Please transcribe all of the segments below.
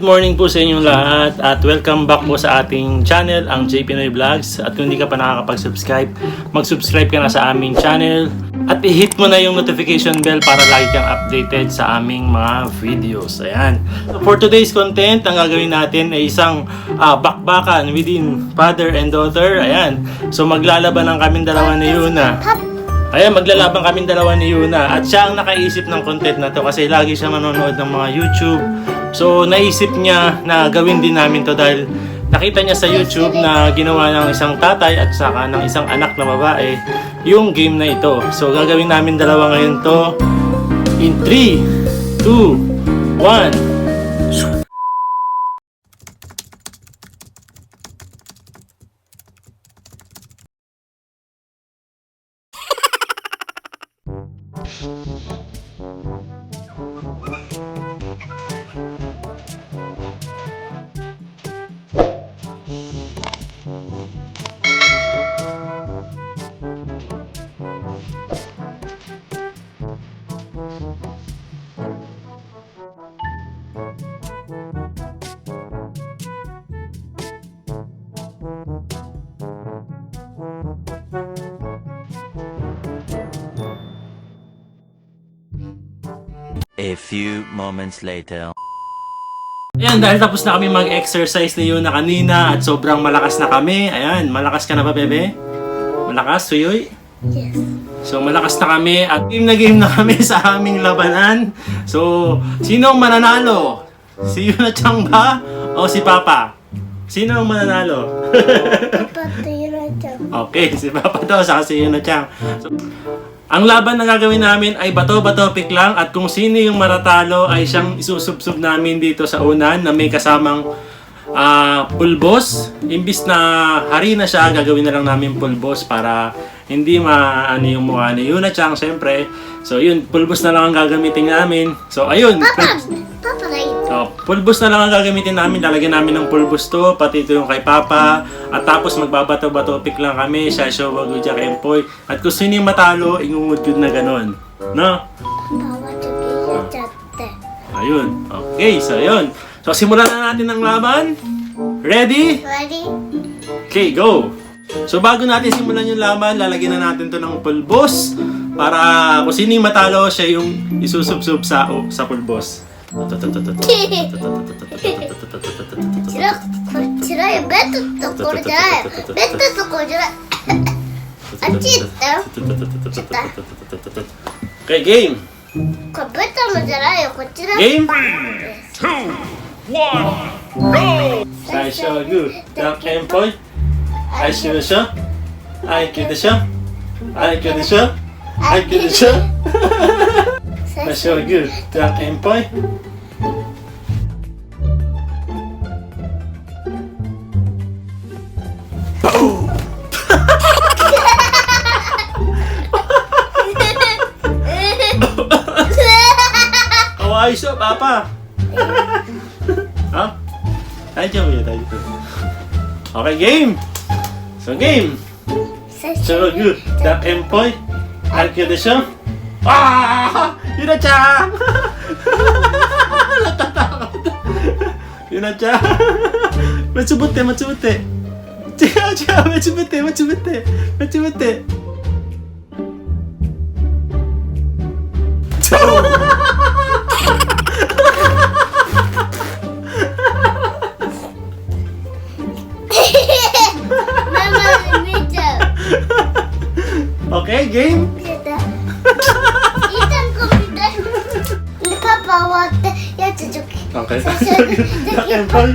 morning po sa inyong lahat at welcome back po sa ating channel, ang J Pinoy Vlogs. At kung hindi ka pa nakakapag-subscribe, mag-subscribe ka na sa aming channel at i-hit mo na yung notification bell para lagi kang updated sa aming mga videos. Ayan. So for today's content, ang gagawin natin ay isang bakbakan within father and daughter. Ayan. So maglalaban ng kaming dalawa ni Yuna. Ayan, maglalaban kaming dalawa ni Yuna. At siya ang nakaisip ng content na to kasi lagi siya manonood ng mga YouTube. So, naisip niya na gawin din namin to dahil nakita niya sa YouTube na ginawa ng isang tatay at saka ng isang anak na babae yung game na ito. So, gagawin namin dalawa ngayon to in 3, 2, 1. A few moments later. Ayan, dahil tapos na kami mag-exercise ni Yuna kanina at sobrang malakas na kami. Ayan, malakas ka na ba, bebe? Malakas, Suyoy? Yes. So, malakas na kami at game na kami sa aming labanan. So, sino ang mananalo? Si Yuna Chang ba o si Papa? Sino ang mananalo? Patay na dyan. Okay, si Papa daw saka si Yuna Chang. So, ang laban na gagawin namin ay bato-bato pick lang at kung sino yung matatalo ay siyang isusubsub namin dito sa unan na may kasamang pulbos. Imbis na hari na siya, gagawin na lang namin pulbos para hindi maano yung mukha ni Yuna Chang, syempre. So yun, pulbos na lang ang gagamitin namin. So ayun. Papa na yun. So, pulbos na lang ang gagamitin namin. Lalagyan namin ng pulbos to, pati ito yung kay Papa. At tapos magbabato-bato pick lang kami, Shasho, Wagujak, Empoy. At kung sino yung matalo, ingungudgud na ganon. No? Papa, tugiyan dyan. Ayun. Okay, so yun. So simulan na natin ang laban. Ready? Ready? Okay, go! So bago natin simulan yung laban, lalagyan na natin to ng pulbos para kung sino yung matalo, siya yung isusubsub sa pulbos. Sira yung beto to ko dyan. Beto to ko dyan. Okay, game! Beto mo dyan yung ko dyan. Game? 2, 1, go! Shasho, Gu, Duck, Empoy. IQ de siya. IQ de siya. IQ de siya. IQ de siya. Shasho, Gu, Duck, Empoy. Kawaii siya, Papa. Ha? Tayo mo yun, tayo. Okay, game! So, game! So, good. Duck, Empoy. IQ de siya. Yun na siya! Yun na siya! Matsubute, matsubute. Chiya, matsubute, matsubute. Matsubute. Mama, video. Okay, game? Itan ko video. Papa, wate. Yachi, joki. Okay. Duck, Empoy.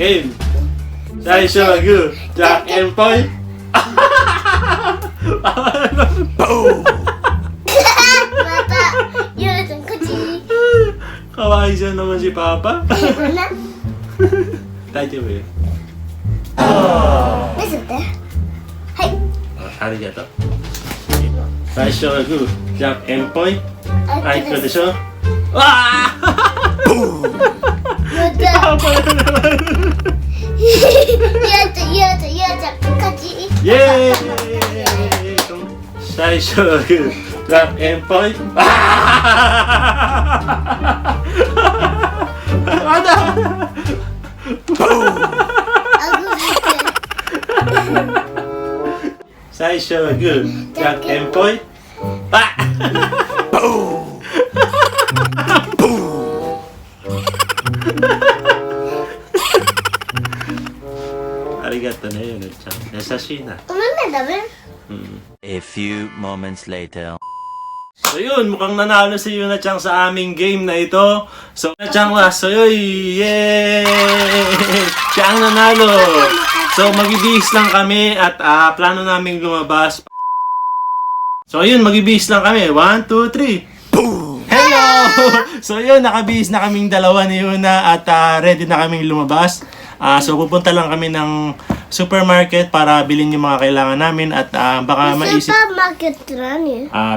Game. Shasho, Gu, Duck, Empoy. Mata, yun ang kuchi. Kawaii siya naman si Papa. Ayun na. Tayo mo yun. Nasute? Hai. Arigato. Shasho, Gu, Duck, Empoy. IQ de siya. Yay! 最初はグー、ラッエンポイ。まだ。最初はグー、ラッエンポイ。あ。ありがとね、ゆなちゃん。優しいな。A few moments later. So yun, mukhang nanalo si Yuna Chang sa aming game na ito. So, Yuna Chang last. So yun, yay! Siya ang nanalo. So, magbibihis lang kami at plano naming lumabas. So yun, magbibihis lang kami. 1, 2, 3. Boom! Hello! So yun, nakabihis na kaming dalawa ni Yuna at ready na kaming lumabas. So pupunta lang kami ng supermarket para bilhin yung mga kailangan namin at baka maisip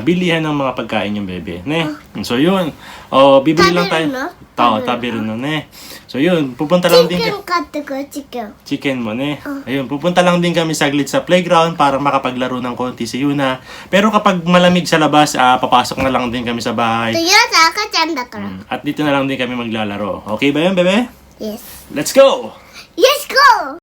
bilihan ng mga pagkain yung bebe, ne? So yun. Bibili lang tayo. Tabi rin no, ne? So yun, pupunta lang din chicken mo, ne? Ayun, pupunta lang din kami saglit sa playground para makapaglaro ng konti si Yuna. Pero kapag malamig sa labas, papasok na lang din kami sa bahay. At dito na lang din kami maglalaro. Okay ba yun, bebe? Yes. Let's go! Let's go!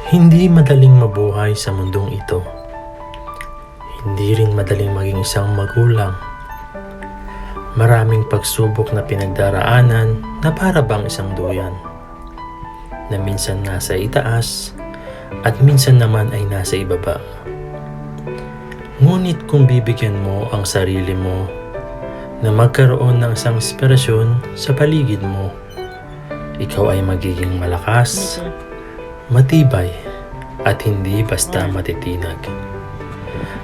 Hindi madaling mabuhay sa mundong ito. Hindi rin madaling maging isang magulang. Maraming pagsubok na pinagdaraanan na para bang isang duyan, na minsan nasa itaas at minsan naman ay nasa ibaba. Ngunit kung bibigyan mo ang sarili mo na magkaroon ng isang inspirasyon sa paligid mo, ikaw ay magiging malakas, matibay, at hindi basta matitinag.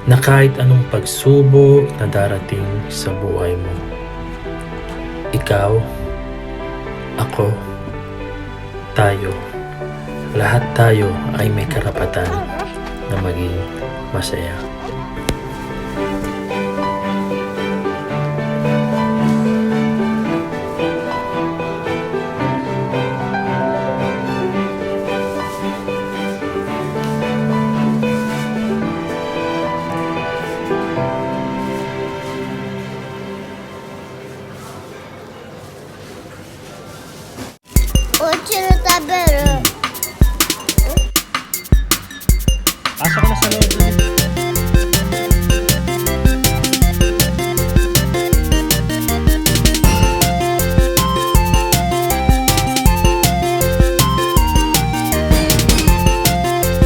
Na kahit anong pagsubok na darating sa buhay mo, ikaw, ako, tayo, lahat tayo ay may karapatan na maging masaya.